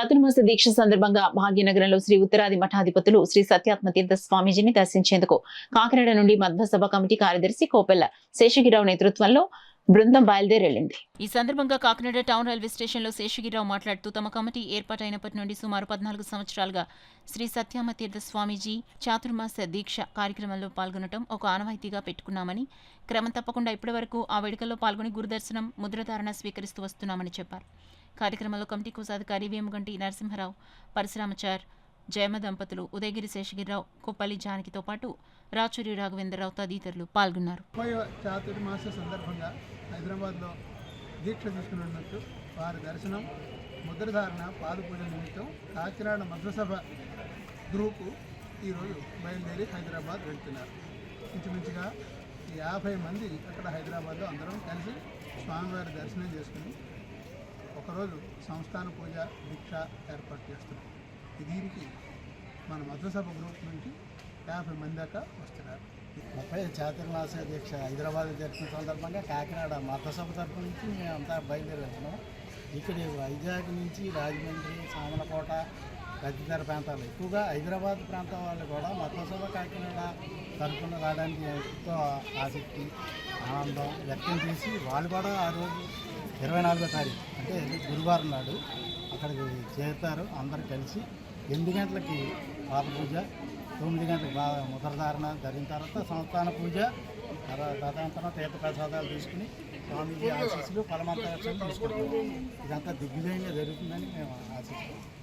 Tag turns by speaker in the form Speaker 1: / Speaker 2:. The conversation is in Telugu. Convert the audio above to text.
Speaker 1: చాతుర్మాస దీక్ష సందర్భంగా భాగ్యనగరంలో శ్రీ ఉత్తరాది మఠాధిపతులు శ్రీ సత్యాత్మతీర్థ స్వామీజీని దర్శించేందుకు కాకినాడ నుండి మధ్వసభ కమిటీ కార్యదర్శి కోపెల్ల శేషగిరిరావు నేతృత్వంలో బృందం బయలుదేరెళ్లింది. ఈ సందర్భంగా కాకినాడ టౌన్ రైల్వే స్టేషన్లో శేషగిరిరావు మాట్లాడుతూ తమ కమిటీ ఏర్పాటైనప్పటి నుండి సుమారు 14 సంవత్సరాలుగా శ్రీ సత్యాత్మతీర్థ స్వామీజీ చాతుర్మాస దీక్ష కార్యక్రమంలో పాల్గొనడం ఒక ఆనవాయితీగా పెట్టుకున్నామని, క్రమం తప్పకుండా ఇప్పటి వరకు ఆ వేడుకల్లో పాల్గొని గురుదర్శనం ముద్రధారణ స్వీకరిస్తూ వస్తున్నామని చెప్పారు. కార్యక్రమంలో కమిటీ కోశాధికారి వేముగంటి నరసింహరావు, పరశురామచార్, జయమ దంపతులు, ఉదయగిరి శేషగిరిరావు, కొప్పల్లి జానకితో పాటు రాచూరి రాఘవేంద్రరావు తదితరులు పాల్గొన్నారు.
Speaker 2: చాతుర్మాస సందర్భంగా హైదరాబాద్లో దీక్ష తీసుకున్నట్టు వారి దర్శనం ముద్రధారణ పాదపూజ నిమిత్తం కాకినాడ మధ్వసభ గ్రూపు ఈరోజు బయలుదేరి హైదరాబాద్ వెళ్తున్నారు. ఇంచుమించుగా 50 మంది అక్కడ హైదరాబాద్లో అందరం కలిసి స్వామివారి దర్శనం చేసుకుని ఒకరోజు సంస్థాన పూజ దీక్ష ఏర్పాటు చేస్తున్నాం. దీనికి మన మధ్వసభ గ్రూప్ నుంచి 50 మంది దాకా వస్తున్నారు.
Speaker 3: 30 చాతుర్మాస దీక్ష హైదరాబాద్ జరిపిన సందర్భంగా కాకినాడ మధ్వసభ తరపు నుంచి మేమంతా బయలుదేరి వెళ్తున్నాం. ఇక్కడ వైజాగ్ నుంచి రాజమండ్రి, సామలకోట తదితర ప్రాంతాలు, ఎక్కువగా హైదరాబాద్ ప్రాంతం వాళ్ళు కూడా మధ్వసభ కాకినాడ తరపున రావడానికి ఎంతో ఆసక్తి, ఆనందం వ్యక్తం చేసి వాళ్ళు కూడా ఆ రోజు 24వ తారీఖు అంటే గురువారం నాడు అక్కడికి చేరుతారు. అందరు కలిసి 8 గంటలకి పాద పూజ, 9 గంటలకు ముద్రధారణ జరిగిన తర్వాత సంస్థాన పూజ, తదనంతరం తీర్థప్రసాదాలు తీసుకుని స్వామీజీ ఆశీస్సులు ఫలమంతా తీసుకుంటాం. ఇదంతా దిగ్విజయంగా జరుగుతుందని మేము ఆశిస్తాం.